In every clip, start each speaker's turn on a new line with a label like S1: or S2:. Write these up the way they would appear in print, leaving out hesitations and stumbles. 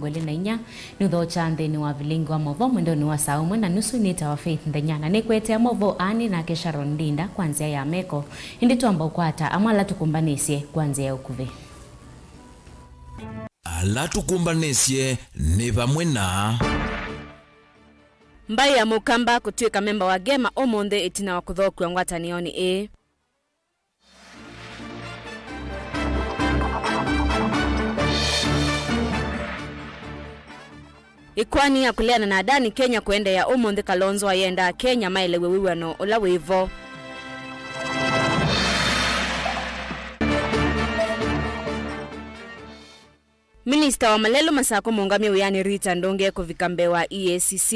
S1: 24 nutho chande ni wa vilingo movo mwendo ni wa saa 1:30 nita wa Faith Ndenyana ni kwete movo ani na Sharon Ndinda kwanzia ya meko indi tuamba ukwata amala tukumbanisye kwanzia ya ukuve
S2: ala tukumbanisye ni vamwe na
S1: mbai ya mukamba kutuika memba wa Gema omonde itina wa kuthokwa ngwatanioni Ikwani ya kuleana na adani Kenya kuenda ya omonde Kalonzo ayenda Kenya mailewe wiwano ola wivo. Minister wa Malelo Masako Mongami uyani Rita Ndonge kuvikambe wa EACC.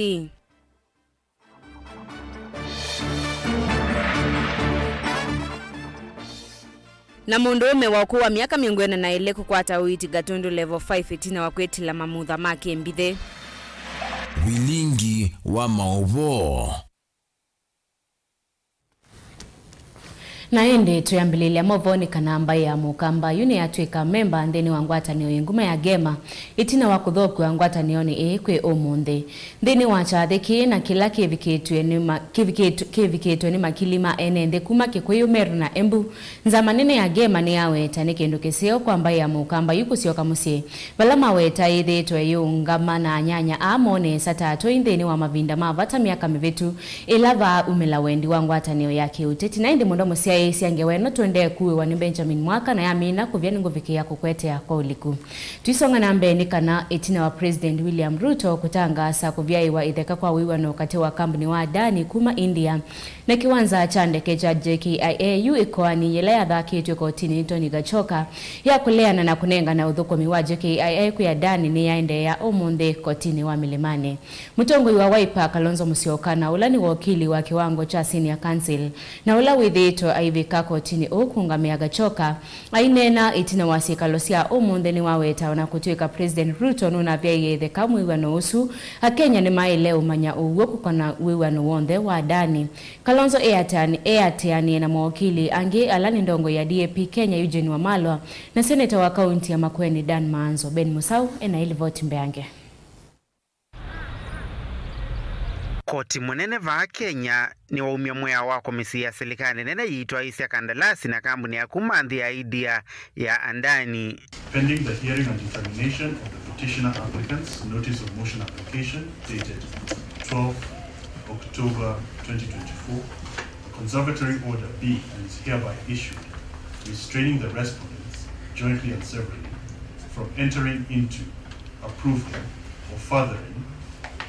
S1: Na mundume wa ukuu wa miaka 40 kukwata uiti Gatundu level 5 itina wa kwetila mamutha make mbithe.
S2: Wilingi wa maovo.
S1: Na ende tuyambililia movoni kanamba ya mukamba yune atuika memba ndeni wa ngwatanio inguma ya Gema itina wa kuthokwa ngwatanioni kwe omonde ndeni wa chatheki na kila kivikitwe ni makilima enende kuma Kikuyu Meru na Embu nzama nene ya Gema ni aweta ni kindu kisio kwamba ya mukamba yukusioka musie balama weta ithetwe yungama na nyanya amone satatu indeni wa mavinda mavata miaka mivitu ilava umela wendi wa ngwatanio yake uteti na indi mundo musia siangeweno tuende kuwe wa ni Benjamin Mwaka na yamina kuvyani nguvikia kukwetea kwa uliku. Tuisonga na mbeni kana itina wa President William Ruto kutangasa kuvyai wa itheka kwa wiwano kati wa kampuni wa Adani kuma India na kiwanza chande keja JKIA ikoani yele ya dhaki ituyo kotini Tony Gachoka ya kuleana na kunenga na udhukomi wa JKIA kuya Adani ni yaende ya omonde kotini wa Milimani. Mutongo wa Wiper Kalonzo Musyoka na ulani wakili wa kiwango cha Senior Council na ula withito aivika kotini okungamia Gachoka ainena itina wasikalosia omonde ni waweta na kutuika President Ruto nuna vyeye theka mwiwano usu Kenya ni maile umanya uwoku kona wiwano wonde wa Adani. Kalonzo Eatiani na mwakili ange alani ndongo ya DAP Kenya Eugene Wamalwa na seneta wa kaunti ya Makueni Dan Maanzo Ben Musau ena ili voti mbeange.
S3: Koti munene va Kenya ni waumia mwea wa komisi ya serikali nene yitwa Isia Kandalasi na kampuni ya kumanthi ya idea ya Andani.
S4: Pending the hearing and determination of the petitioner applicant's notice of motion application dated 12 October 2024, a conservatory order B and is hereby issued restraining the respondents jointly and severally from entering into, approving or furthering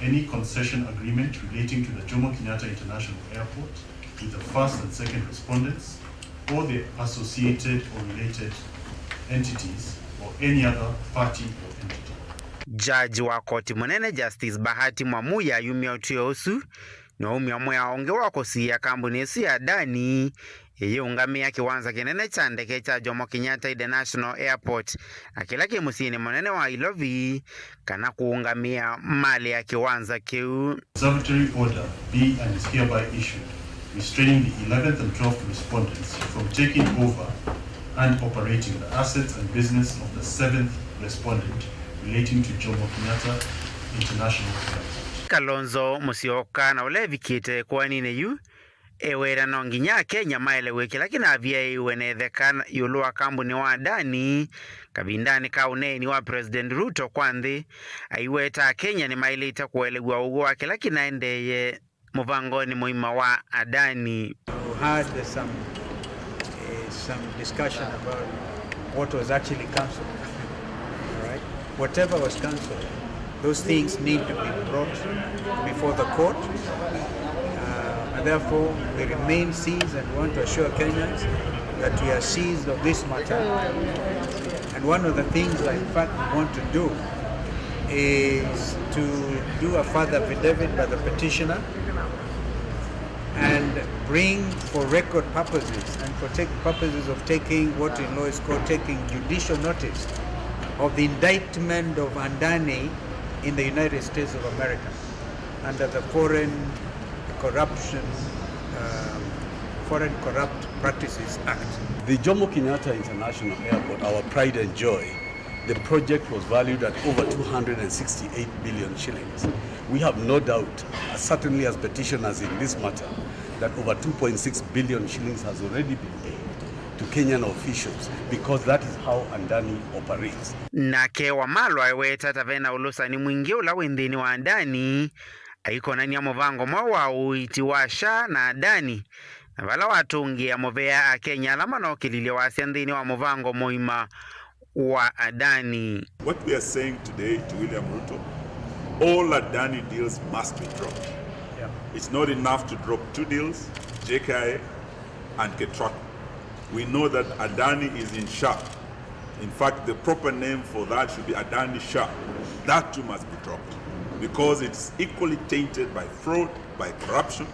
S4: any concession agreement relating to the Jomo Kenyatta International Airport with the first and second respondents or the associated or related entities or any other party or entity.
S3: Judge wa koti munene Justice Bahati Mwamuya yumia utuyo usu na umia mwea onge wako siya kampuni ya Adani yeye ungamia kiwanza kinene cha ndege cha Jomo Kenyatta International Airport akila kimusini munene wa Ilovi kana kuungamia mali ya kiwanza kiu.
S4: Conservatory order B and is hereby issued restraining the 11th and 12th respondents from taking over and operating the assets and business of the 7th respondent relating to Jomo Kenyatta International Airport.
S3: Kalonzo Musyoka na ulevi kite kwa nine yu ewera nonginya Kenya maeleweke lakini avia iwenethekana yulua kampuni wa Adani kabindani kauneni wa President Ruto kwanthi aiweta Kenya ni mailita kuelewa ugo wake lakini naendeye muvangoni muima wa Adani.
S5: We had some discussion about what was actually cancelled. All right, whatever was cancelled, those things need to be brought before the court. And therefore, we remain seized and want to assure Kenyans that we are seized of this matter. And one of the things that in fact we want to do is to do a further affidavit by the petitioner and bring for record purposes and for purposes of taking what in law is called taking judicial notice of the indictment of Andani in the United States of America under the Foreign Corrupt Practices Act.
S6: The Jomo Kenyatta International Airport, our pride and joy, The project was valued at over 268 billion shillings. We have no doubt, certainly as petitioners in this matter, that over 2.6 billion shillings has already been paid to Kenyan officials, because that is how Adani operates.
S3: Nake Wamalwa eweta tavena ulusani mwingi ula wendeni wa Adani aiko nani ya movango mwa uitiwasha na Adani na vala watungi ya movea a Kenya lama na okilile wa asiandini wa movango moima wa Adani.
S7: What we are saying today to William Ruto, all Adani deals must be dropped.
S5: Yeah.
S7: It's not enough to drop 2 deals, JKIA and Ketraco. We know that Adani is in Shah. In fact, the proper name for that should be Adani Shah. That too must be dropped because it's equally tainted by fraud, by corruption,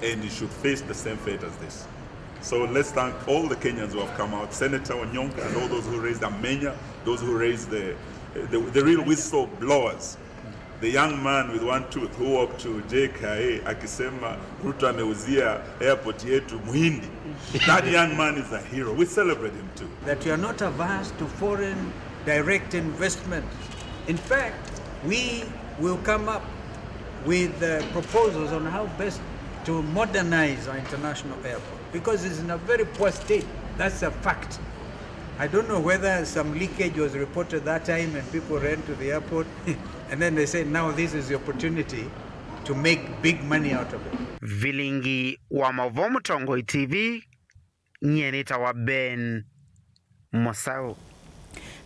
S7: and it should face the same fate as this. So let's thank all the Kenyans who have come out, Senator Onyonka and all those who raised Amenya, those who raised the real whistleblowers. The young man with one tooth who walked to JKIA akisema Ruto ameuzia airport yetu Muhindi. That young man is a hero. We celebrate him too.
S5: That you are not averse to foreign direct investment. In fact, we will come up with proposals on how best to modernize our international airport because it's in a very poor state. That's a fact. I don't know whether some leakage was reported that time and people ran to the airport and then they said now this is the opportunity to make big money out of it.
S3: Vilingi wa Mavomo Tongoi TV, Nyenita wa Ben Mosau.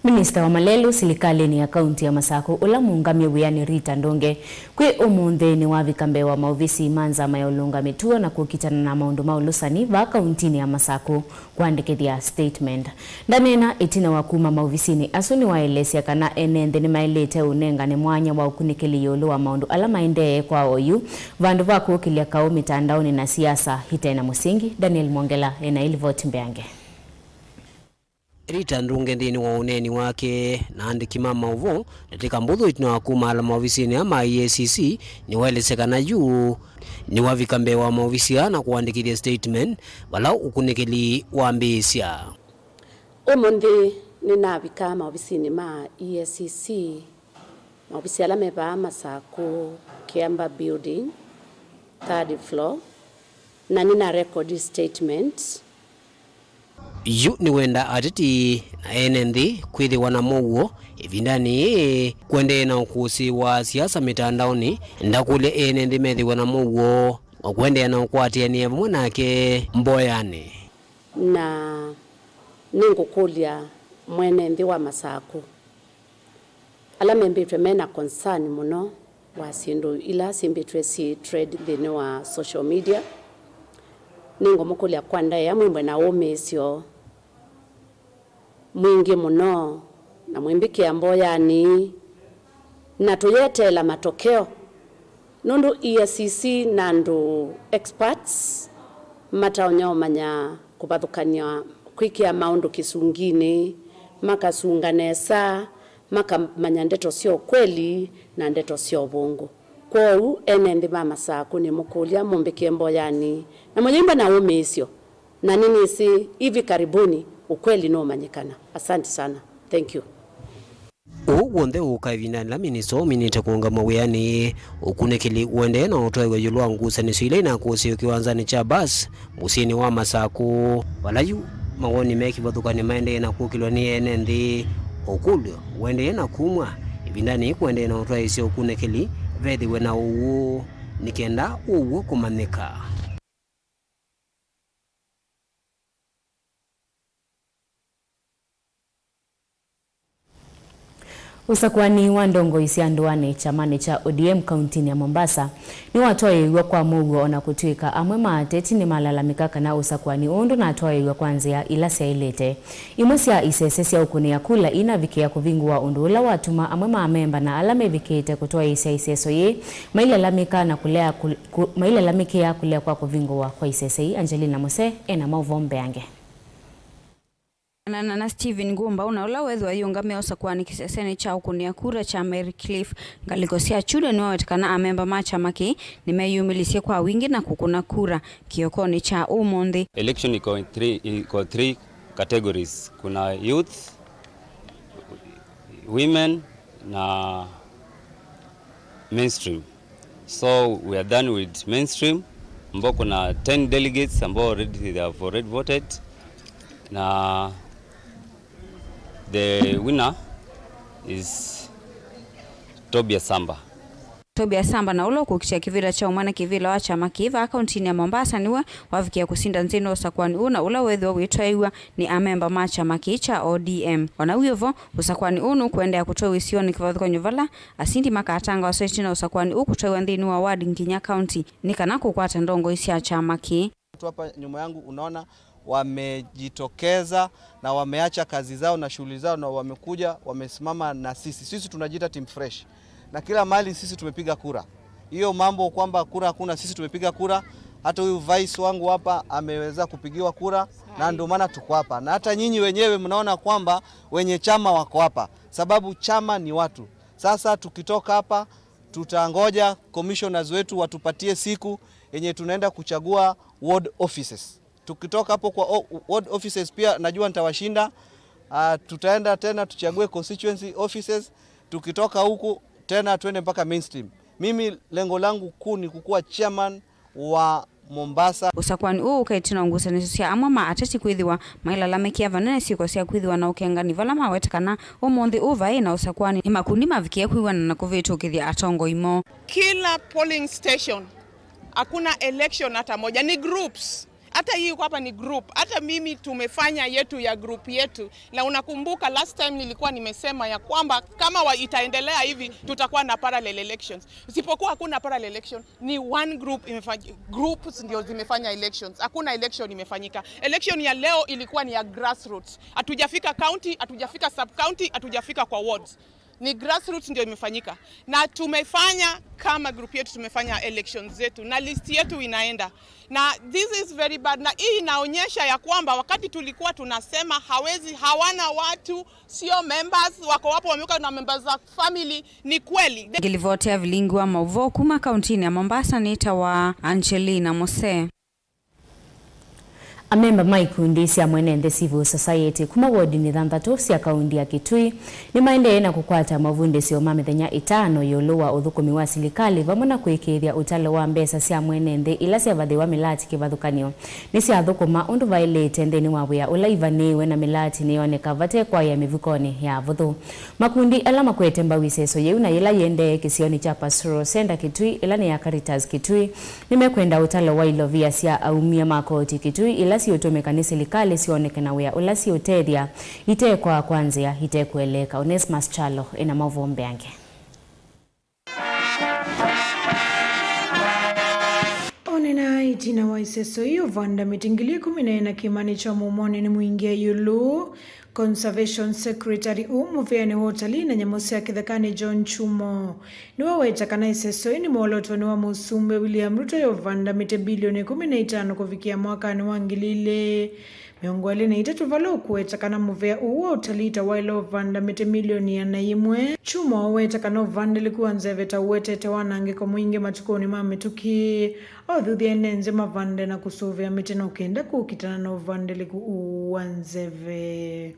S1: Minista wa Malelu silikalini ya kaunti ya Masako ula muungamia wiyani Rita Ndonge kwe umunde ni wavikambe wa mauvisi manza mayolunga mituo na kukitana na maundu maulusani va kauntini ya Masako kuandikithia statement. Ndanena itina wakuma mauvisini asuni waelesya kana enende ni mailete unenga ni mwanya wa ukunikili yolu wa maundu ala maendee kwa oyu vandu va kukilia kao mitandaoni na siasa hitena musingi. Daniel Mwongela ena ilivoti mbeange.
S8: Rita Ndunge ndini wa uneni wake na andiki mama uvo natika mbudhu itino wakuma ala maovisini ama EACC ni waelesekana juu ni wavikambe wa maovisia na kuandikilia statement walau ukunikili waambisya.
S9: Umundi ninavika maovisini ma EACC maovisi ala meba Masako Kiamba building 3rd floor na nina record statement
S8: yu ni wenda atiti na enendi kwili wanamuwo evindani kwende na ukusi wa siasa mitandaoni ndakule enendi methi wanamuwo kwende na ukwatia ni mwanake mboyani
S9: na ningukulia mwenendi wa Masako ala membitwe mena concern muno wa sindu ila simbitwe si trade thini wa social media ningomukulia kwanda ya mwimwe na umesyo mwingi muno na mwimbiki ya mboyani na tuyetela matokeo nundu EACC nandu experts mataonyo manya kubathukania kwikia maundu kisungini makasunganesa makamanya ndeto sio kweli na ndeto sio bongo kwou enendi ba Masako ni mukulia mumbikie mboyani na mwenyimba na umesyo na nini si hivi karibuni ukweli no manyikana. Asante sana. Thank you.
S8: Uwonde ukaivina la miniso minita kuunga mawiyani ukunekili uende na utoewe yulua ngusa ni suile na kusi kiwanzani cha bas musini wa Masako walayu mawoni meki badukani maende na kukilwa ni enendi ukulio uende na kumwa ibindani kuende na utoe isi ukunekili vedi wena uwu nikenda uwu kumanika.
S1: Usakwani wa Ndongo isianduane chamane cha ODM kauntini ya Mombasa ni watoe kwa mugo ona kutuika amwe maateti ni malalamika kana usakwani ondo na atoe kwanzia ila siailete imosia isesesi ya ukuni ya kula ina vikia kuvingua ondula watuma amwe maamemba na alame vikete kutoa iseso ye mailalamika na kulea mailalamika kulea kwa kuvingua kwa isesei. Angelina Mose ena mauvombe yange
S10: na Steven Gumba unaula wezo ayungamia usakwani kiseseni cha ukunia kura cha Mary Cliff ngalikosia chude ni wawetikana amemba macha maki nimeyumilisia kwa wingi na kukuna kura kiokoni cha umondi.
S11: Election iko 3 categories. Kuna youth women na mainstream. So we are done with mainstream ambao kuna 10 delegates ambao they have already voted, na the winner is Tobias Samba.
S10: Tobias Samba na ulo kukisha kivila cha umana kivila wa chama kiva akaunti ya Mombasa niwe wafikia kusinda nzino usakwani una ula wedho witwaiwa ni amemba machama kicha ODM. Wana uyovo usakwani unu kuenda ya kutoa wisioni kivadhu kwa nyuvala asindi maka atanga wasoichi na usakwani ukutwaiwa ndini wa wadi Nginya County nikanako kwa tandongo isi ya chama ki.
S12: Hapa nyuma yangu unaona wamejitokeza na wameacha kazi zao na shughuli zao na wamekuja wamesimama na sisi. Sisi tunajiita team fresh. Na kila mahali sisi tumepiga kura. Hiyo mambo kwamba kura hakuna, sisi tumepiga kura. Hata huyu vice wangu hapa ameweza kupigiwa kura na ndio maana tuko hapa. Na hata nyinyi wenyewe mnaona kwamba wenye chama wako hapa. Sababu chama ni watu. Sasa tukitoka hapa tutangoja commissioners wetu watupatie siku yenye tunaenda kuchagua ward offices. Tukitoka hapo kwa ward offices pia najua nitawashinda. Tutaenda tena tuchague constituency offices. Tukitoka huku tena tuende mpaka mainstream. Mimi lengo langu kuu ni kukuwa chairman wa Mombasa.
S10: Usakwani ukaitina ngusa nesusia amama atati kwithiwa mailalamiki vanene siko sia kwithiwa na ukengani vala mawetekana omonthi uvae na usakwani ni makundi mavikia kwiwana na kuvitukithia atongo imo.
S13: Kila polling station hakuna election hata moja, ni groups. Hata hii hapa ni group. Hata mimi tumefanya yetu ya group yetu. Na unakumbuka last time nilikuwa nimesema ya kwamba kama itaendelea hivi tutakuwa na parallel elections. Usipokuwa hakuna parallel election ni one group imefanya, groups ndio zimefanya elections. Hakuna election imefanyika. Election ya leo ilikuwa ni ya grassroots. Hatujafika county, hatujafika sub county, hatujafika kwa wards. Ni grassroots ndio imefanyika. Na tumefanya kama group yetu tumefanya elections zetu na list yetu inaenda. Na this is very bad. Na hii inaonyesha ya kwamba wakati tulikuwa tunasema hawana watu, sio members, wako wapo wameuka na members za family, ni kweli.
S10: Gilivotea vilingu wa Mauvo kuma kauntini ya Mombasa nita wa Angelina Mose.
S1: Amemba maikundi cia mwenende civil society kuma wodi ni thanthatu cia kaundi ya Kitui ni maendelee na kukwata mavundi cio mamithenya 5 yuluwa uthukumi wa silikali vamwe na kwikithia utalo wa mbesa cia mwenende ila cia vathi wa milati kivathukanio ni cia thukuma undu vailite ndeni wa wia ulaivaniwe na milati nioneka vate kwa ya mivukoni ya vuthu. Makundi ala makwete mbawiseso yeu na ila yende kisioni cha Pastoral Center Kitui ila ni ya Caritas Kitui nimekwenda utalo wa ilovia cia aumia makoti Kitui ila siotumika ni serikali sionekana wea ula siotedia itekwa kwanzia itekueleka. Onesmus Chalo ina mavombe yange.
S14: Onena itina waiseso hiyo vanda mitingili 14 kimani cha mumone ni muingia yulu Conservation Secretary umuvene hoteli na nyamusi ya kithekani John Chumo. Niwa wetakana iseso ni mwoloto ni wa musumbe William Ruto yo vanda mite bilioni 15 kufikia mwaka ni wangilile. Miongwali na itatu valo kuwetakana muvea uwa utalita wailo vanda mite milioni ya naimwe. Chumo wetakana vanda likuwa nzeveta uwetete wanangiko mwingi matukoni mametuki. Odhuthi enenze mavande na kusuvia mite na ukenda kukitana na vanda liku uwanzeve.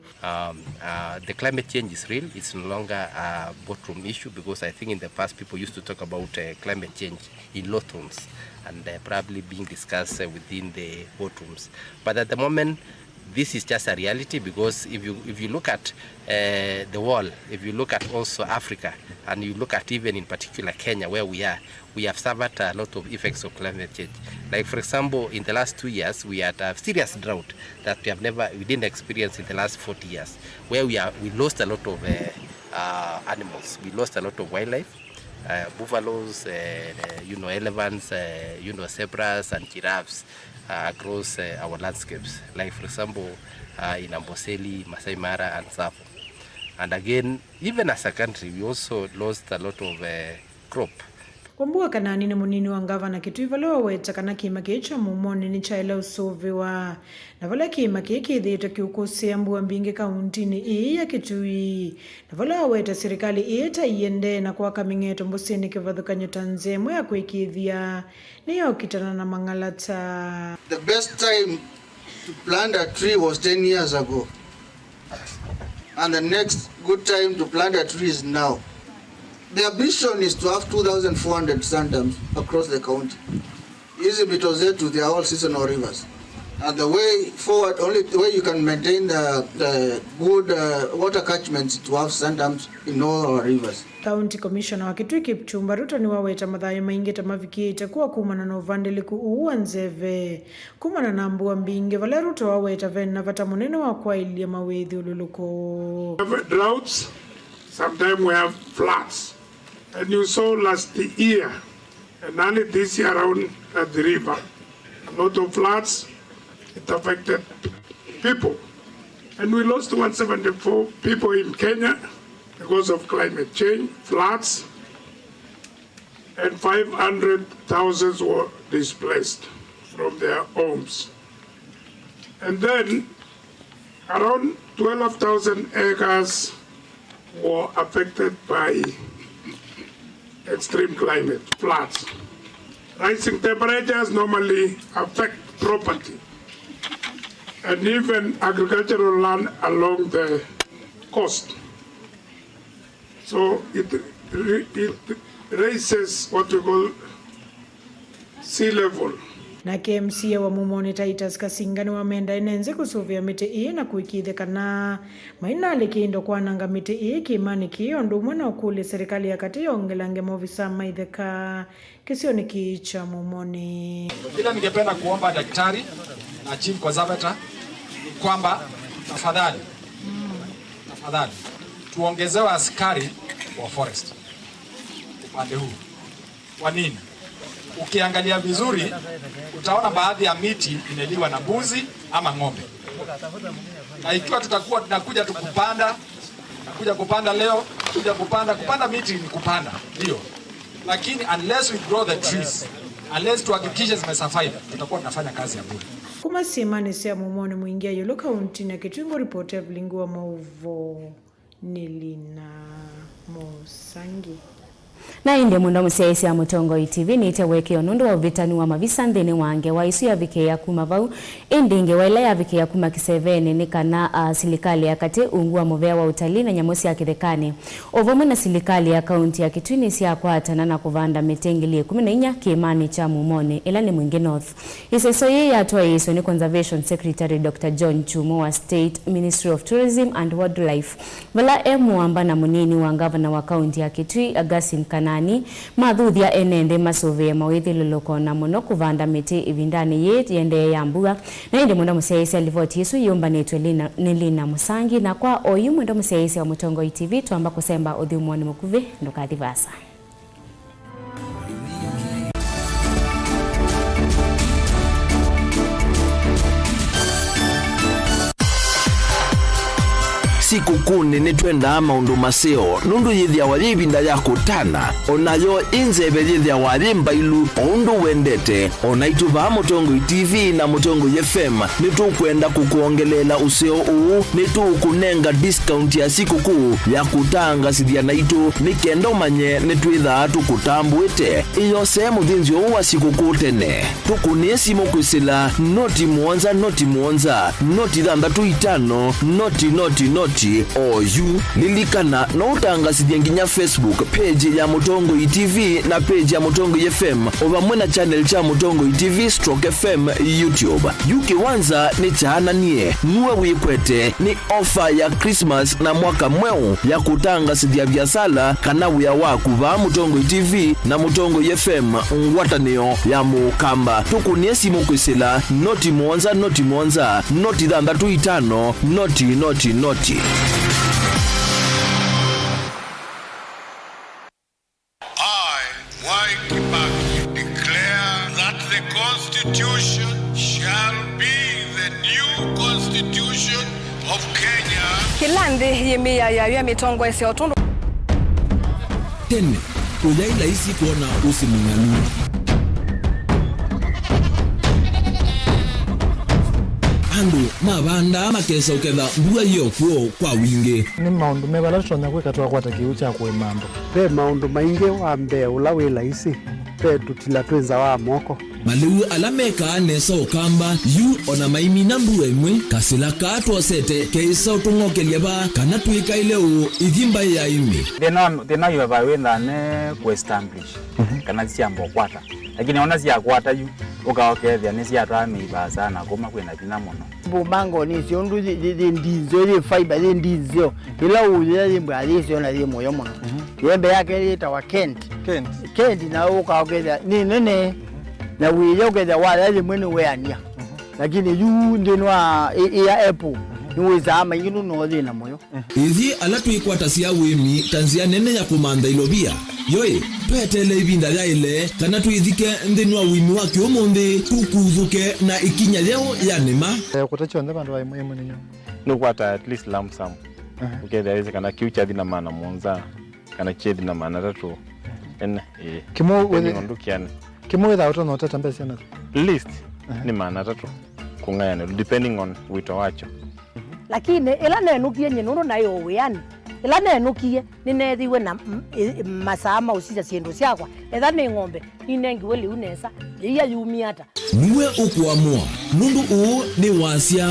S15: The climate change is real. It's no longer a boardroom issue because I think in the past people used to talk about climate change in low tones and probably being discussed within the boardrooms. But at the moment, this is just a reality because if you look at the world, if you look at also Africa, and you look at even in particular Kenya where we have suffered a lot of effects of climate change. Like for example, in the last 2 years, we had a serious drought that we didn't experience in the last 40 years, where we lost a lot of animals, we lost a lot of wildlife, buffaloes, elephants, zebras and giraffes across our landscapes. Like for example, in Amboseli, Masai Mara and Tsavo. And again, even as a country, we also lost a lot of crop.
S14: Kwambuwa kanani na munini wa ngavana Kitui valo weta kana kima kicha mumoni ni chaila usovi wa na vala kima kiki dhita kiukosi ambuwa mbingi kauntini ii ya Kitui na vala weta serikali ita iende na kwa kamingeto mbusini kivadhuka nyotanze mwya kuikidhia niyo kitana na mangalata.
S16: The best time to plant a tree was 10 years ago. and the next good time to plant a tree is now. The ambition is to have 2,400 sandams across the county. Hizi mito zetu, they are all seasonal rivers. And the way forward, only the way you can maintain the good water catchments to have sandams in all our rivers.
S14: County Commissioner wa Kitui Kipchumba Ruto ni waweta mathayo maingi tamavikie itakuwa kumana na uvandiliku uwanzeve kumana na mbua mbinge vale Ruto waweta vena vata munene wa kwailia mawethi ululuko.
S17: Droughts, sometimes we have floods, and you saw last year and early this year around at the river, a lot of floods. It affected people, and we lost 174 people in Kenya because of climate change, floods, and 500,000 were displaced from their homes. And then around 12,000 acres were affected by extreme climate, floods. Rising temperatures normally affect property and even agricultural land along the coast. So it raises what we call sea level.
S14: Na KMC wa Mumoni Titus Kasingani wameenda inenze kusuvia miti ii na kuikithekana maina alikiindo kwa nanga miti ii kimani kiyo ndumwe na ukuli serikali ya kati yongelange movisa maitheka kisio ni kiicha Mumoni.
S18: Ila ningependa kuomba daktari na chief conservator kwamba tafadhali tuongezewe askari wa forest upande huu. Kwa nini? Ukiangalia vizuri utaona baadhi ya miti ineliwa na mbuzi ama ng'ombe. Na ikiwa tutakuwa tunakuja kupanda leo, kupanda miti ni kupanda, ndio. Lakini unless we grow the trees, unless tuhakikishe zimesurvive, tutakuwa tunafanya kazi ya bure.
S14: Kuma simani sia Mumoni muingia yolo kaunti na Kitungo reporter Vlingua Mauvo Nilina Mosangi.
S1: Na inde mundo musiaisi ya Mutongo TV ni iteweke onundo wa vitanu wa mavisa ndene wange wa isu ya vike ya kumavau indinge wa ila ya vike ya kuma kisevene ni kana silikali ya kate ungua movea wa utalii na nyamosi ya kithekane ovomu na silikali ya kaunti ya Kitui siya kwa atana na kuvanda metengili 14 kiimani cha Mumoni ila ni mwingi north. Iseso ye ya toa iso ni Conservation Secretary Dr. John Chumo wa State Ministry of Tourism and Wildlife vala emuamba na munini wa ngavana wa kaunti ya Kitui Augustine Kanani madhuthia enende masove mawithi luloko na muno kuvanda miti ivindani yeti yende yambua na inde mundo musiaisi alivoti isu yumba netwe Nilina Musangi na kwa oyu mundo musiaisi wa Mutongo TV tuamba kusemba odhiumwani mukuve ndokathivasa.
S2: Sikukuu nene twenda maundu maseo nundu yithia walibinda ya kutana onayo inzebe yithia walimba ilu undu wendete onaituva Mutongo TV na Mutongo FM nitukwenda kukuongelela useo uu nitukunenga discount ya sikukuu ya kutanga sithia naitu nikenda umanye nitwitha tukutambuite iyo sehemu thinzio wa sikukuu tene tukunie simu kwisila noti muonza noti 635 noti oyu lilikana na utangasithia nginya Facebook page ya Mutongo TV na page ya Mutongo FM ovamwe na channel cha Mutongo TV /FM YouTube. Yuki wanza ni chaananie nuwe wikwete ni offer ya Christmas na mwaka mweu ya kutangasithia biasala kana wia waku va Mutongo TV na Mutongo FM ngwatanio ya mukamba tukunie simu kwisila noti muonza noti 635 noti.
S19: Constitution shall be the new constitution of Kenya.
S20: Kilandi yemia ya mitongo ese otundu.
S2: Tene, ujaila isi kuona usimungalu. Andu, mabanda makesa uketha mbua hiyo kuo kwa wingi.
S21: Ni maundu mebala tutonya kweka tuwa kwa takiucha kwe mambo.
S22: Pe maundu maingi wa mbe ula wila isi.
S21: petu tilatweza wa moko
S2: maliu alameka nesa ukamba yu ona maimi nambu emwe kasila kato sete keisa utungokelia ba kana tuika ile u igimba ya imi
S22: thina yo ba wenda ne ku establish kana siambo kwata lakini ona sia kwata yu ukaokethia ni sia twami ba sana kuma kwina thina muno
S21: bubango ni sio ndu ndizo ile fiber ile ndizo ila uye ile mbali sio na ile moyo muno yembe yake ita wa Kent na ukaokethia ni nene na wiye ukethia wala ile mwene weania lakini yu ndinwa ya Apple niweza ama inginu no thina moyo
S2: ithi ala tuikwata cia wimi tanzia nene ya kumanda ilobia yoe petele ibinda ya ile kana tuithike ndinwa wimi wa kiomonde tukuthuke na ikinya leo ya nema
S21: kutacho ndaba ndo aimo ninyo
S22: no kwata at least lump sum ukethia weze kana kiucha thina mana monza kana chethi na mana tatu en
S21: kimo wele
S22: ndukiane
S21: kimo without no tata mbesi na
S22: list ni mana tatu kungayana depending on wito wacho
S23: lakini ila nenukie nyenuru nayo weani ila nenukie ninethiwe na masama usisa siendo syakwa etha ni ng'ombe inengiwe liu nesa iya yumiata
S2: niwe ukuamua nundu uu ni wasia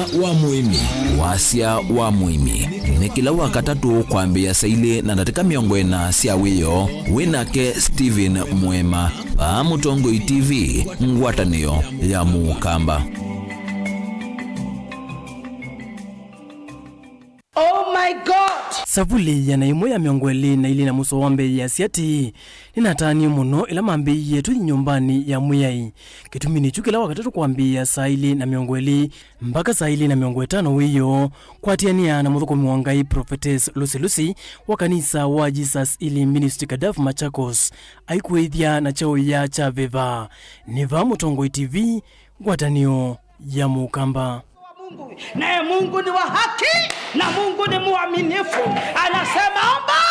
S2: wa muimi ni kila wakatatu kwambia saile na ndatika miongo ena sia wiyo winake Steven Mwema pa Mutongoi TV ngwatanio ya Mukamba.
S23: Oh my God!
S24: Savuli ya na imo ya miongweli na ili na muso wambe ya siati ninatani muno ila mambe yetu nyumbani ya muyai kitumini chukila wakatatu kuambia saili na miongweli mpaka saili na miongwetano wiyo kwa tiania na muthuko miwangai Prophetess Lucy wa kanisa wa Jesus ili Ministry Kadafu Machakos aikuethia na chao ya Chaveva Niva Mutongoi TV ngwatanio ya Mukamba.
S23: Naye Mungu ni wa haki na Mungu ni mwaminifu. Anasema omba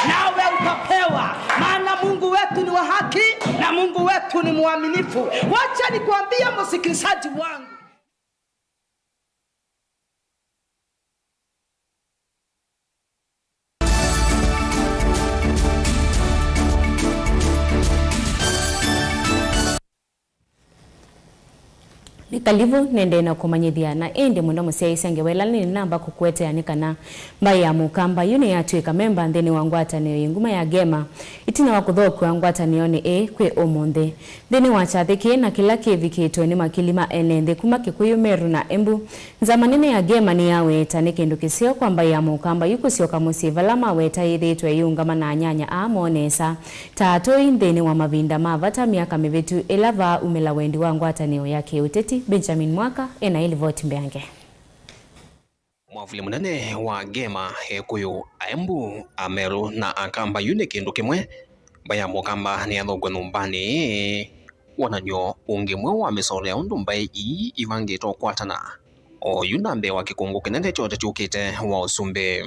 S23: nawe utapewa, maana Mungu wetu ni wa haki na Mungu wetu ni mwaminifu. Wacha nikwambie msikilizaji wangu,
S1: Nikalivu nende na kumanyithia na ende muno museisa ngewela ni namba kukwete anikana mbai ya Mukamba yune yatuika memba ndeni wangwatanio yinguma ya Gema itina wakuthoku wangwatanio ni kwe omonde ndeni wachathiki na kila kivikito ni makilima enende kuma Kikuyu, Meru na Embu nzamanene ya Gema ni yawe tanike kisio kwa mbai ya Mukamba yukusio kamusi valama weta ithitwe yungama na nyanya amonesa tatoi ndeni wa mavinda mavata miaka mivitu elava umela wendi wangwatanio yake uteti Benjamin Mwaka ena ili voti mbeange.
S8: Mwavuli munene wa Gema Kikuyu, Embu, Meru na Akamba yune kindu kimwe baya Mukamba ni athogwa numbani wananyo ungimwe wa misoro ya undu mbai ii ivangitwo kwatana o yunambe wa kikungu kinene chote chukite wa usumbe.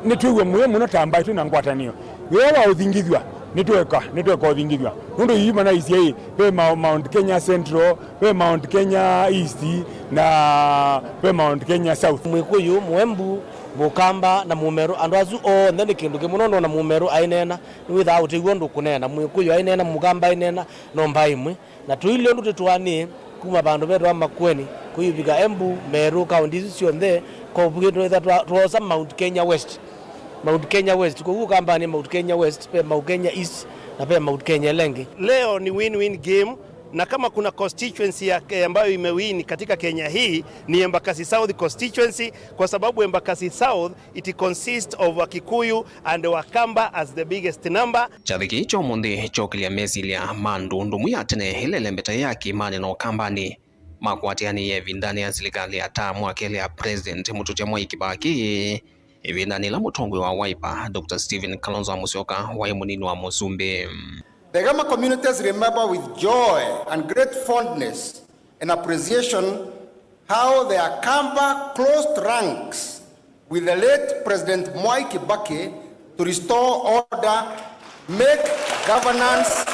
S25: nituwe muwe muno tamba itu na ngwatanio wewa uthingithwa nitweka uthingithwa nundu yima na isi pe Mount Kenya Central, pe Mount Kenya East na pe Mount Kenya South.
S26: Mwikuyu, Mwembu, Mukamba na Mumeru andu azu o ndene kindu kimuno na Mumeru ainena ni without igwondu kunena Mwikuyu ainena Mukamba ainena no mbaimwe na tuile ndu tetwani kuma bandu betu amakweni kuyivika Embu, Meru counties cionthe ko bugitwe twosa Mount Kenya West. Mount Kenya West kuku kambani Mount Kenya West pe Mount Kenya East na pe Mount Kenya Lengi.
S27: Leo ni win-win game na kama kuna constituency ambayo imewin katika Kenya hii ni Embakasi South constituency kwa sababu Embakasi South it consists of Kikuyu and Wakamba as the biggest number.
S8: Chathiki cho mundi chokilia mesilia mandu ndumu yatene hilele mbeta yaki mani no kambani makwatiani ye vindani ya serikali ya tamu akele ya President Mutuche Mwai Kibaki evindani la mutongwe wa Wiper Dr. Stephen Kalonzo Musyoka wa munini wa Musumbe.
S28: The Gema communities remember with joy and great fondness and appreciation how the Akamba closed ranks with the late President Mwai Kibaki to restore order, make governance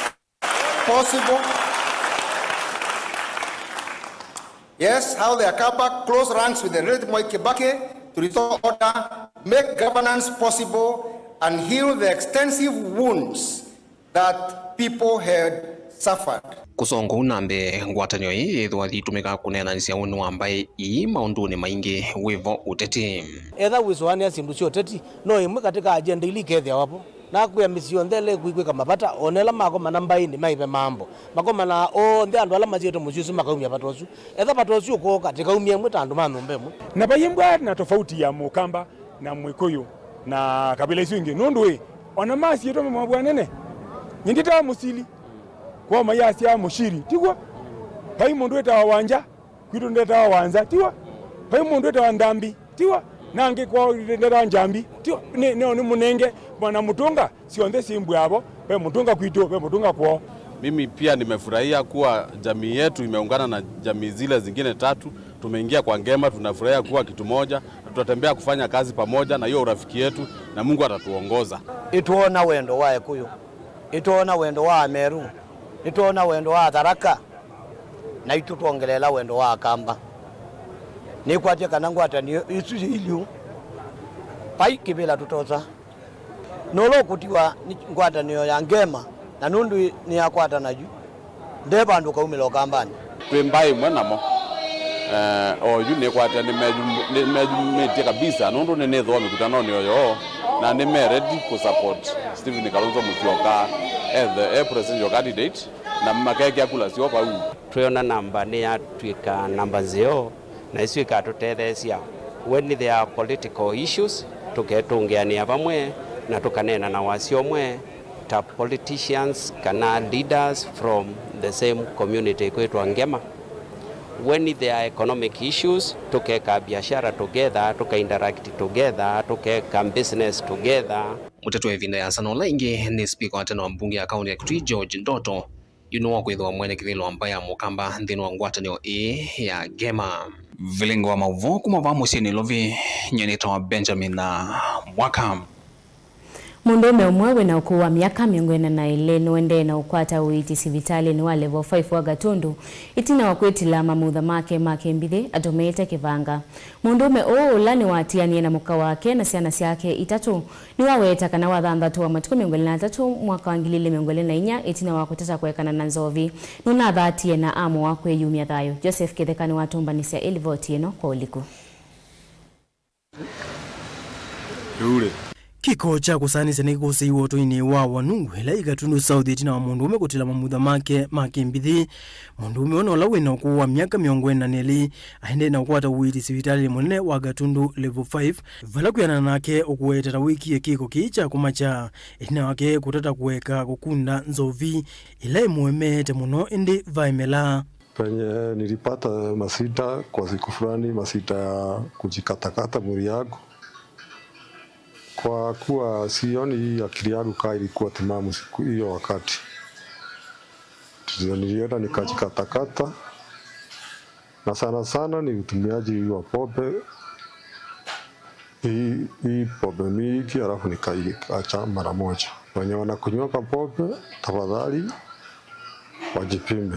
S28: possible Yes, how the Akaba close ranks with the late Moi Kibaki to restore order, make governance possible, and heal the extensive wounds that people had suffered.
S8: Kusongo unambe ngwatanyo hii ithwa thitumika kunenanisia unu ambaye ii maunduni maingi wivo uteti.
S26: Etha wiswani asindu cio teti no imwe katika agenda ili kethia wapo na kuya misio ndele kuikwika mapata onela mako manambaini maipe mambo makoma na o ndi andu ala majete muciusu makaumia patosu etha patosu ko katika umia mwe tandu manumbe mwe
S25: na bayimbwa na tofauti ya Mukamba na Mwikuyu na kabila isu ingi nundu we ona masi yeto mwa nene nyindita musili kwa mayasi ya mushiri tigwa pai mundu eta wanja kwitu ndeta wanza tigwa pai mundu eta ndambi tigwa nange kwa ndeta njambi tigwa ne ni munenge bwana mutunga sionde simbu yabo pe mutunga kwitu pe mutunga kwao.
S3: Mimi pia nimefurahia kuwa jamii yetu imeungana na jamii zile zingine tatu. Tumeingia kwa ngema, tunafurahia kuwa kitu moja, tutatembea kufanya kazi pamoja na hiyo urafiki yetu na Mungu atatuongoza.
S4: Ituona wendo wa Ekuyu, ituona wendo wa Meru, ituona wendo wa Tharaka na itutuongelela wendo wa Akamba. Ni kwatia kanangu atani isu iliu pai kibila tutoza nolo kutiwa ngwata niyo ya ngema na nundu ni akwata naju ndeba ndu kaumilo kambani
S3: twembai mwanamo oyu ni kwata ni mejumete kabisa nundu ni netho mikutano ni oyo na ni ready ku support Stephen Kalonzo Musyoka as the presidential candidate na makeke akula sio pa u
S5: tuyona namba ni atwika namba 0 na isu ikatutethesia when there are political issues tuketungiania pamwe na tukanena na wasio mwe ta politicians kana leaders from the same community kwetwa ngema. When there are economic issues tukeka biashara together, tuka interact together, tukeka business together.
S8: Mutatu evina ya sanola ingi ni speaker wa tena wa mbunge ya kaunti ya Kitui George Ndoto yunuwa kwithwa mwene kithilo ambaye Mukamba nthini wa ngwatanio ya Gema. Vilingo wa mauvo kumava musini lovi nyenita wa Benjamin na Mwaka.
S1: Mundume umwe wina ukuu wa miaka 42 nwende na ukwata uiti sivitali ni wa level 5 wa Gatundu itina wakwitila mamutha make mbithi atumite kivanga. Mundume ulani watianie na muka wake na ciana ciake itatu ni waweta kana wathanthatu wa matuku 23 mwaka wa 2024 itina wakuteta kwekana na nzovi nuna thatie na amu wa kwiyumia thayo. Joseph Kithekani watumbanisia ilivoti ino kwa uliku.
S24: Kiko cha kusanisa ni kose iwoto ini wa wanu hela Gatundu South itina wa mundume kutila mamutha make mbithi mundume ono la wina kuwa miaka 42 ahende na ukwata uiti sivitali munene wa Gatundu level 5 vala kuyana nake ukuwetera wiki kiko kicha kumacha itina wake kutata kuweka kukunda nzovi ila imuemete muno indi vaimela.
S6: Penye nilipata masita kwa siku fulani, masita ya kujikatakata mwili yangu. Kwa kuwa sioni akili yangu kaa ilikuwa timamu siku hiyo wakati. Nilienda nikajikatakata na sana ni utumiaji wa pombe. Hii pombe mingi alafu nikaiacha mara moja. Wenye wanakunywa pombe tafadhali wajipime.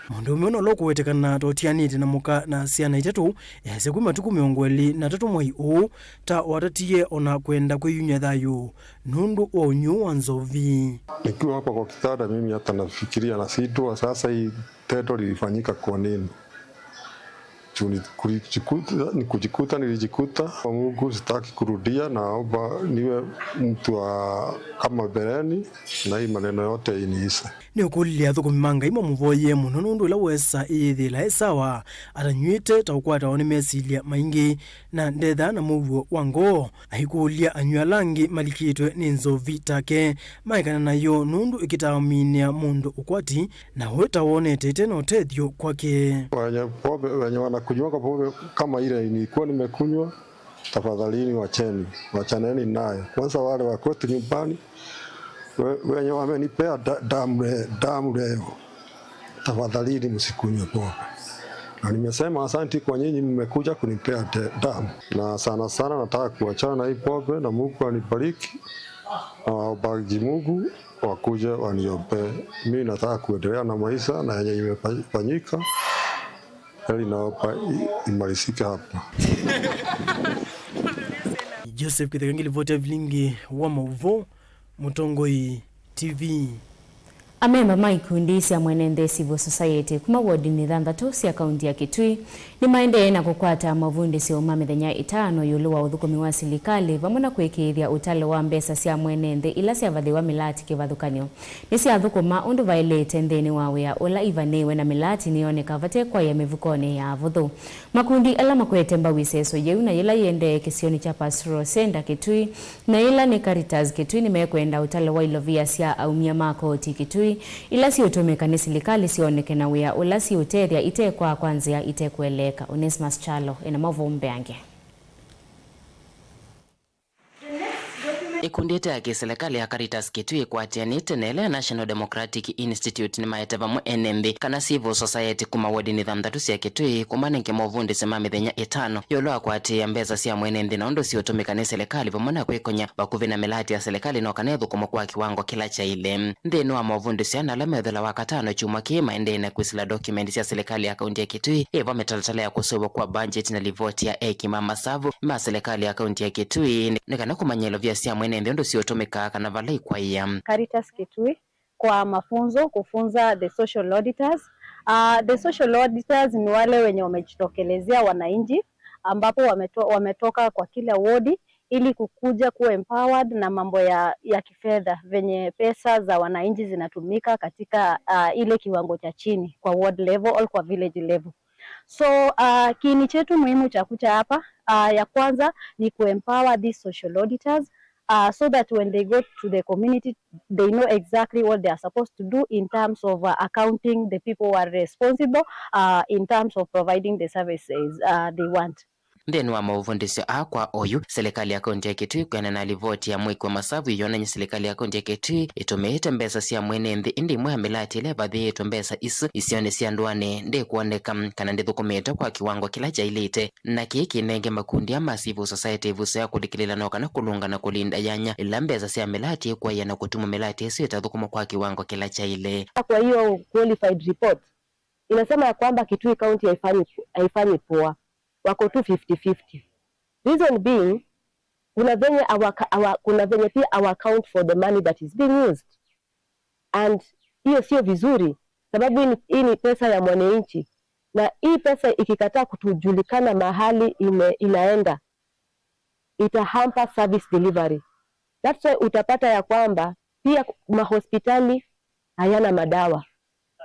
S24: Mundume ono loko wetekana totianite na muka na ciana itatu yase kwa matuku 23 mwai u ta watatie ona kwenda kwiyunya thayo nundu wa unyu wa nzovi.
S6: Nikiwa hapa kwa kitanda mimi hata nafikiria na situ sasa hii tendo lilifanyika kwa nini? Nilijikuta kwa Mungu sitaki kurudia, naomba niwe mtu wa kama bereni na hii maneno yote iniise.
S24: Ni ukulia thuku mimanga imo muvoye muno nundu la wesa ithila esawa aranyuite ta ukwata one mesilia maingi na ndetha na muvuo wango ahikulia anywa langi malikitwe ni nzovi take maikana nayo nundu ikitaminia mundu ukwati na weta wonete tena utethio kwake.
S6: Wenye wanakunywa pombe kama ile nilikuwa nimekunywa, tafadhalini wachaneni naye. Kwanza wale wa kwetu nyumbani wenye wamenipea damu leo, tafadhalini msikunywe pombe. Na nimesema asante kwa nyinyi mmekuja kunipea damu. Na sana nataka kuachana na hii pombe na Mungu anibariki. Wabariki Mungu wakuje waniombee. Mimi nataka kuendelea na maisha na yenye imefanyika. Hali naomba imalizike hapa.
S24: Joseph Kithekangili vote Vlingi wa Mauvo Mutongoi TV.
S1: Amemba maikundi cia mwenende civil society kuma ward ni thanthatu cia kaunti ya Kitui ni maende na kukwata mavundi cia uma mithenya 5 yulu wa uthukumi wa serikali vamwe na kwikithia utale wa mbesa cia mwenende ila cia vathiwa milati kivathukanio ni cia thukuma undu violate nthini wa wia ula ivaniwe na milati nioneka vate kwa ya mivukoni ya vuthu makundi ala makwete mbawiseso yeu na ila yende kisioni cha Pastoral Center Kitui na ila ni Caritas Kitui ni mekwenda utale wa ilovia cia aumia makoti Kitui ila si utumika ni serikali sioneke na wia ula si uteria itekwa kwanzia itekueleka. Onesmus Chalo ina mavumbe yange.
S7: Ikundi ya kiserikali ya Caritas Kitui kwatianite na ile National Democratic Institute ni maete vamwe NMB kana civil society kuma wadi ni thanthatu cia Kitui kumanenge movundi sema mithenya 5 yolo akwatia mbeza cia mwenende na ondo siotumika ni serikali vamwe na kwikonya bakuvi na milati ya serikali no kanethu kuma kwa kiwango kila cha ile nthini wa movundi cia na lamethela wa katano chuma kima ende na kwisila document cia serikali ya kaunti ya Kitui eva metalatala ya kusobo kwa budget na livoti ya kimama savu ma serikali ya kaunti ya Kitui ni kana kumanyelo vya cia ndio ndo siotumika kana valai kwa iya
S9: Caritas Kitui kwa mafunzo kufunza the social auditors. The social auditors ni wale wenye wamejitokelezea wananchi ambapo wametoka kwa kila wodi ili kukuja kuwa empowered na mambo ya kifedha venye pesa za wananchi zinatumika katika ile kiwango cha chini kwa ward level au kwa village level. So kiini chetu muhimu cha kuja hapa ya kwanza ni kuempower these social auditors so that when they go to the community, they know exactly what they are supposed to do in terms of accounting the people who are responsible, in terms of providing the services they want.
S7: Ndeni wa mauvundisyo kwa oyu serikali ya kaunti ya Kitui kwena na livoti ya mwiki wa masavu yonenye serikali ya kaunti ya Kitui itumeite mbesa cia mwenende indi mwe milati ile baadhi yetu mbesa isu isione cia ndwane ndi kuoneka kana ndi thukumite kwa kiwango kila cha ilite na kiki nenge makundi ama civil society vusa ya kudikilila no kana kulunga na kulinda yanya ila mbesa cia milati kwa yana kutuma milati isu itathukuma kwa kiwango kila cha ile.
S10: Kwa hiyo qualified report inasema ya kwamba Kitui County haifanyi poa, wako tu 50-50. Reason being, kuna venye pia our account for the money that is being used. And hiyo sio vizuri, sababu hii ni pesa ya mwananchi. Na hii pesa ikikataa kutujulikana mahali inaenda, itahamper service delivery. That's why utapata ya kwamba pia mahospitali hayana madawa.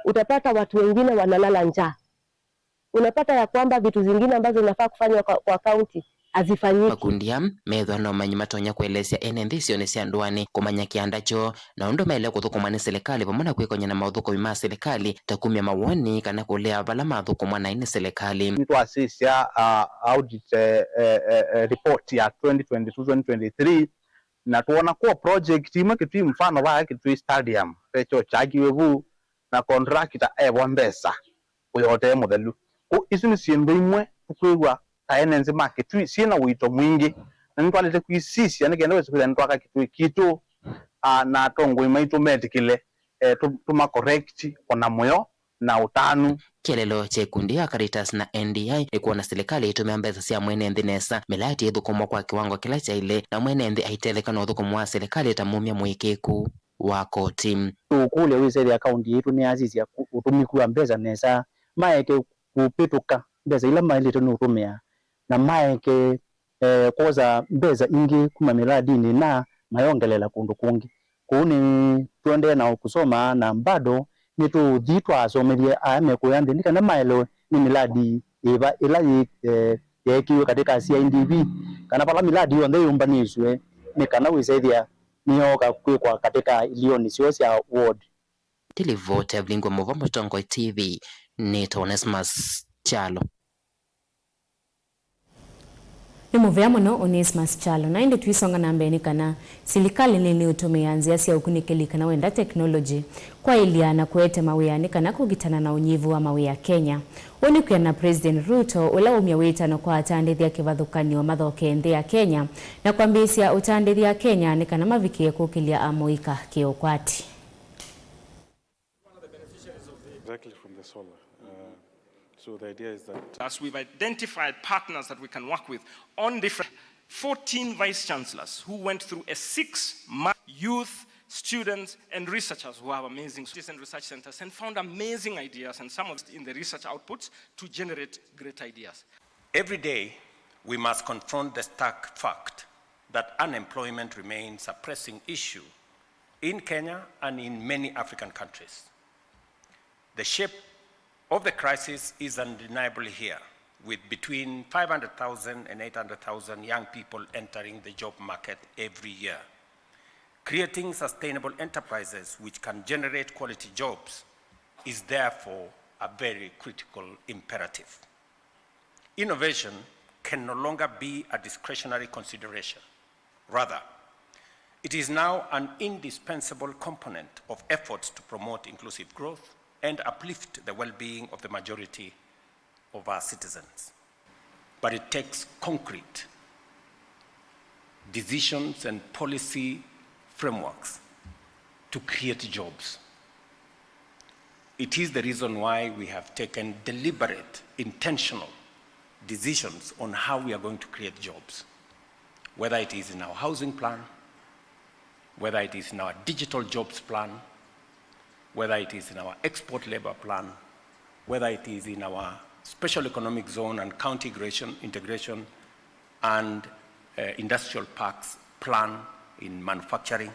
S10: Utapata watu wengine wanalala njaa. Unapata ya kwamba vitu zingine ambazo zinafaa kufanywa kwa county azifanyiki.
S7: Makundi ya medho no manyimatonya kuelezea NND sione cia ndwani kumanya kiandacho na undo maile kuthukuma ni serikali pamona kwikonya na mauthuko ma serikali takumia mawoni kana kulea bala mathukuma na ine serikali.
S11: Mtu asisia audit report ya 2022-2023 na tuona kuwa project imwe Kitui mfano wa Kitui Stadium pecho chagiwevu na contractor mbesa uyote muthelu isu ni ciendo imwe tukwigwa taenenze ma Kitui ciena wito mwingi na nitwalete kwisisia nigenda wesukira ntwaka Kitui kitu na tongo imaitu medikile tuma correct ona moyo na utanu.
S7: Kielelo cha ikundi ya Caritas na NDI ni kuona serikali itumia mbesa cia mwenende nesa milati ithukumwa kwa kiwango kila cha ile na mwenende aitelekana uthukumwa wa serikali itamumia mwikiku wa koti.
S10: Tukule wizara ya kaunti yetu ni azizi ya utumiku wa mbesa nesa maeke kupituka mbesa ila maili tunutumia na maeke koza mbesa ingi kuma miradi ni na mayongelela kundu kungi kuni tuende na kusoma na bado nitu dhitwa asomelia amekuyandika na maelo ni miradi ila yekiwe katika CIDB kana pala miradi yonde yumbanizwe ni kana wisaidia niyoka kwa katika ilioni siwezi ya ward.
S7: Televote Vlingi wa Mauvo Tongoi TV ni Onesmus Chalo.
S1: Ni muvea muno Onesmus Chalo na indi tuisonga na mbeni kana serikali nini utumia nzia cia ukunikilika na wenda technology kwa iliana kuete mawiyani kana kugitana na unyivu wa mawiya Kenya. Unikua na President Ruto ula umia witano kwa atandithi ya kivathukanio mathoke nthi ya Kenya na kwambisia utandithi ya Kenya ni kana mavikie kukilia amoika kiukwati.
S12: Directly from the solar. So the idea is that
S13: as we've identified partners that we can work with on different 14 vice chancellors who went through a 6-month youth, students, and researchers who have amazing and research centers and found amazing ideas and some of it in the research outputs to generate great ideas.
S14: Every day, we must confront the stark fact that unemployment remains a pressing issue in Kenya and in many African countries. The shape of the crisis is undeniably here, with between 500,000 and 800,000 young people entering the job market every year. Creating sustainable enterprises which can generate quality jobs is therefore a very critical imperative. Innovation can no longer be a discretionary consideration. Rather, it is now an indispensable component of efforts to promote inclusive growth and uplift the well-being of the majority of our citizens. But it takes concrete decisions and policy frameworks to create jobs. It is the reason why we have taken deliberate, intentional decisions on how we are going to create jobs, whether it is in our housing plan, whether it is in our digital jobs plan, whether it is in our export labor plan, whether it is in our special economic zone and county integration and industrial parks plan in manufacturing.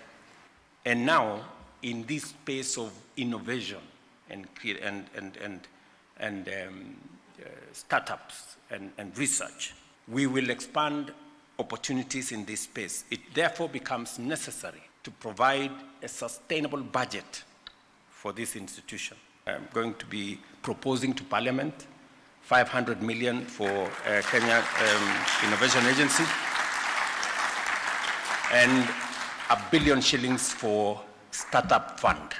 S14: And now, in this space of innovation and startups and research, we will expand opportunities in this space. It therefore becomes necessary to provide a sustainable budget for this institution. I'm going to be proposing to Parliament 500 million for Kenya Innovation Agency and $1 billion shillings for Startup Fund.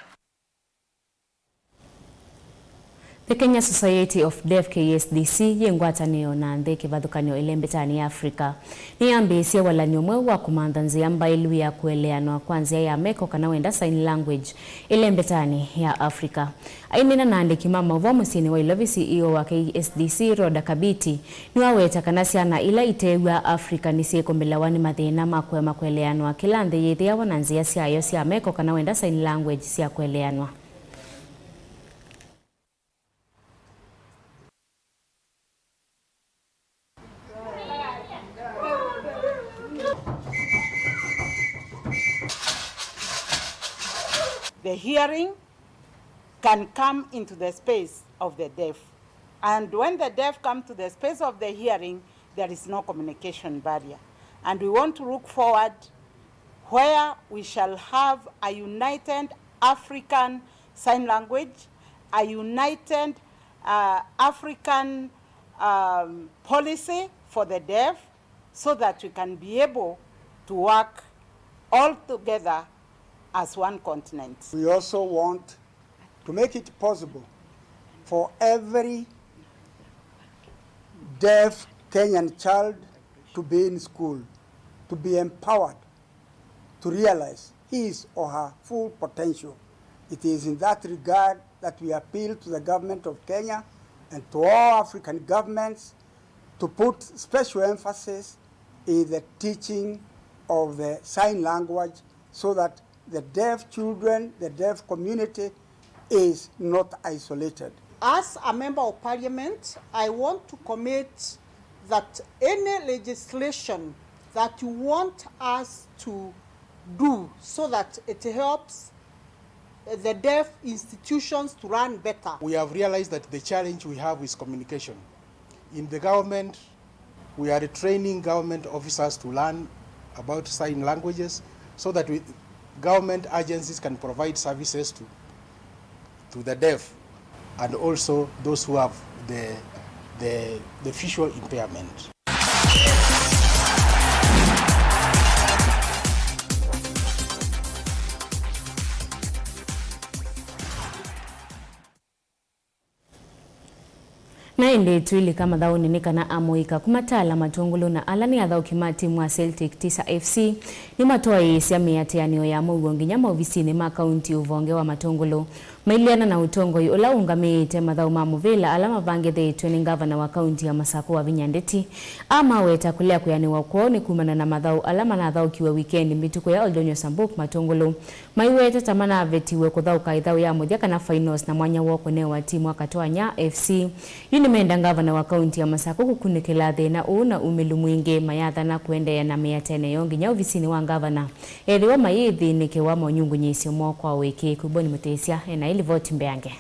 S1: The Kenya Society of Deaf KSDC yengwatanio na nthi kivathukanio ile mbetani ya Afrika ni ambisi wala nyomwe wa kumanthanzia mbailu ya kueleanwa kwanzia ya meko kana wenda sign language ile mbetani ya Afrika. Aimina na andiki mama wa musini wa Ilovi CEO wa KSDC Roda Kabiti ni waweta kana ciana ila itewa Afrika ni siekombelawani mathina makwema kueleanwa kila nthi yithia wananzia ciayo cia meko kana wenda sign language cia kueleanwa.
S15: The hearing can come into the space of the deaf. And when the deaf come to the space of the hearing, there is no communication barrier. And we want to look forward where we shall have a united African sign language, a united African policy for the deaf, so that we can be able to work all together as one continent.
S16: We also want to make it possible for every deaf Kenyan child to be in school, to be empowered, to realize his or her full potential. It is in that regard that we appeal to the government of Kenya and to all African governments to put special emphasis in the teaching of the sign language so that the deaf children, the deaf community is not isolated.
S15: As a member of parliament, I want to commit that any legislation that you want us to do so that it helps the deaf institutions to run better.
S17: We have realized that the challenge we have is communication. In the government, we are training government officers to learn about sign languages so that government agencies can provide services to the deaf and also those who have the visual impairment.
S1: Na inde tuili kama dhao ninika na amoika kumatala matongolo na alani ya dhao kimati mwa Celtic Tisa FC ni matoa isi ya miateanio ya mwengi nyama ofisini ma kaunti uvonge wa matongolo mailiana na utongoi ula ungamite mathau ma muvila alama vangithetwe ni gavana wa kaunti ya Masako wa Vinyandeti ama weta kulea kuyaniwa kwoni kumana na mathau alama na thau kiwa weekend mituko ya Oldonyo Sambuk Matongolo maiweta tamana avetiwe kuthauka ithau ya muthia kana finals na mwanya woko ne wa timu akatwanya FC yuni menda gavana wa kaunti ya Masako kukunikila thina una umilu mwingi mayatha na kuendea na miyatene yongi nya ofisini wa gavana eriwa mayithi nike wa monyungu nyisio mwoko wa wiki kuboni mutesia na ili voti mbeange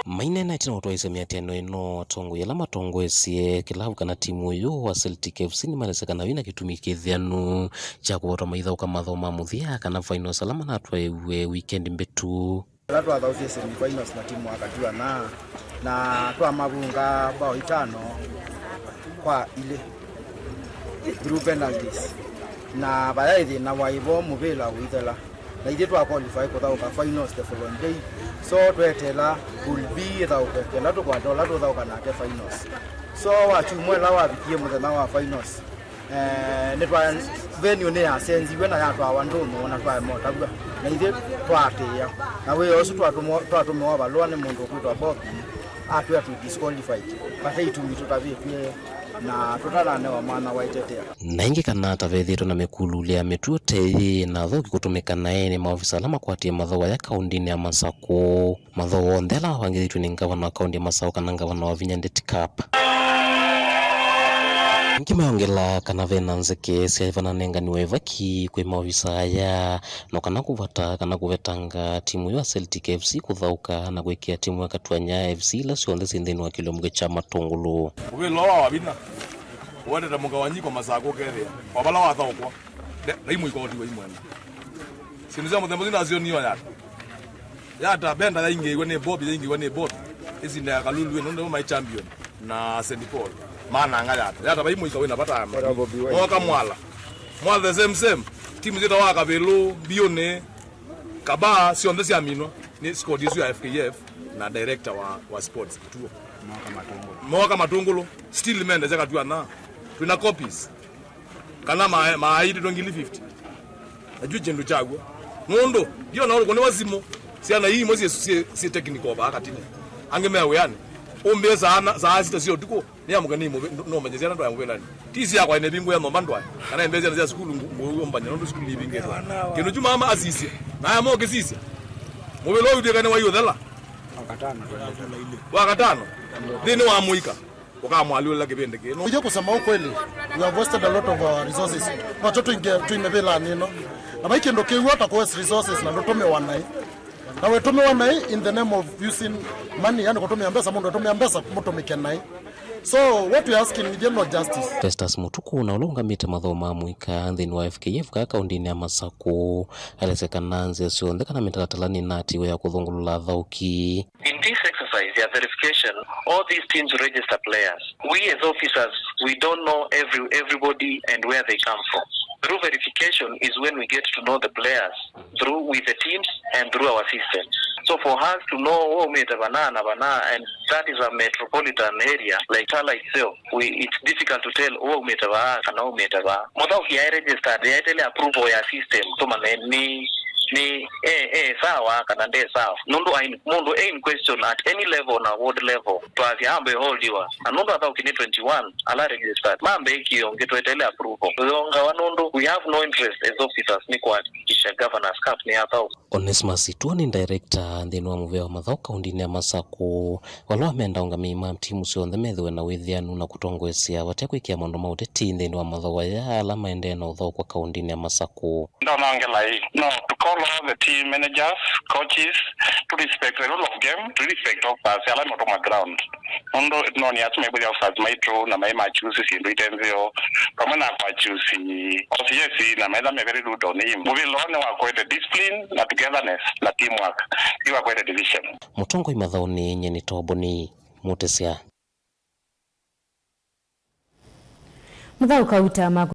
S2: maina na tina utwaise miateno ino tongo yala matongo esie kilavu kana timu yo wa Celtic FC ni maleseka na wina kitumikithianu cha kuota maithau kama thoma muthia kana final salama na atwaewe weekend mbetu
S12: Latu wa thausi semi-finals na timu wakajua na tuwa mabunga bao 5 kwa ile through penalties na baadhi na waibo mubela withela na ide tuwa qualify kuthauka finals the following day so twetela will be thauka latu kwa dola tu thauka na ke finals so wachumwe la wabikie muthenya wa finals netwa venue ne asenziwe na yatu awandumu na twa motagwa na ide twatia na we osu twatumo wabalwa ne mundu kwitwa Bobby atwe tu disqualified but itumi tutavie na tutarane wa mwana wa itetea
S2: na ingi kana tavethito na mekulu lia metuote na thoki kutumika nae ni maofisa alama kwatia mathawa ya kaundini ya Masako mathawa ndela wangithitwe ni gavana wa kaundi ya Masako kana gavana wa Vinyandeti Cup Ngimeongela kana vena nzeke siavana nenganiwa ivaki kwe maofisa ya no kana kuvata kana kuvetanga timu ya Celtic FC kuthauka na kuikia timu ya Katwanya FC la sionde sindeni wa kilomge cha Matongolo
S18: ubelo wa wabina wende ta mugawanyiko Masako keria wabala wa thaukwa raimu iko ndiwe imwe sinuzia muthembo zina zionio yata benda ya inge wene Bobby inge wene Bobby izi nda kalulu ndo my champion na St Paul mana ngaya yata baimu iko wina pata moka mwala the same timu zita wa kabelo bione kaba sionde si amino ni squad yesu ya FKF na director wa sports kituo moka Matongolo still mende zaka tuana tuna copies kana maidi 2050 najua jendo chagwa nondo ndio naona kone wazimo siana hii mozi si technical ba akatini angemewe yani ombeza za sita sio tuko ni amugani no manyezana ndo yangwelani tizi yakwa ine bingu ya nombandwa kana embeza za skulu ngombanya ndo skulu libingeza kino juma ama asisi na ya moke sisi mobelo ude kana wayo dala wakatano dini wa muika ukamwaliwa la kibende kino
S19: uje kusema ukweli we have wasted a lot of resources watoto inge tuimebela nino na maiki ndo kiwa atakuwa resources na ndo tomewanai na we tomewanai in the name of using money yani kutumia mbesa mundu tumia mbesa mutomekenai so what we asking is general justice
S2: Festus Mutuku na ulonga mite mathoma muika thini wa FKF ka kaundini ya Masako aleseka nanze sionde kana mitatalani nati ya kuthungulula thauki
S20: in this exercise ya verification all these teams register players we as officers we don't know everybody and where they come from through verification is when we get to know the players through with the teams and through our system so for us to know who made banana and that is a metropolitan area like Tala itself it's difficult to tell who made kana who made mother ya registered ya tele approval ya system kama ni sawa kana nde sawa mundu in question at any level na ward level twazi ambe hold you anondo atha ukini 21 ala registered mambe ikio ngetwetele approval zonga wanondo we have no interest as officers ni kwa kisha governors cup ni atha
S2: Onesmus Tuani director ndino muvea wa mathau kaundini ya Masako wala menda ungamima timu sionde methwe na withianu na kutongwesia watekwikia mondo mauteti ndino wa mathau ya alama ende na uthau kwa kaundini ya Masako
S21: ndo naongela hii no to call all the team managers coaches to respect the rule of game to respect of us alama to ground ndo no ni atume bodi of maitro na mai machusi sindu itenzio kama na kwa chusi osiyesi na maida me very good on him we learn wa kwete discipline na togetherness na teamwork iwa kwete division
S2: mutongo imathauni nyeni toboni mutesia
S1: muthau kauta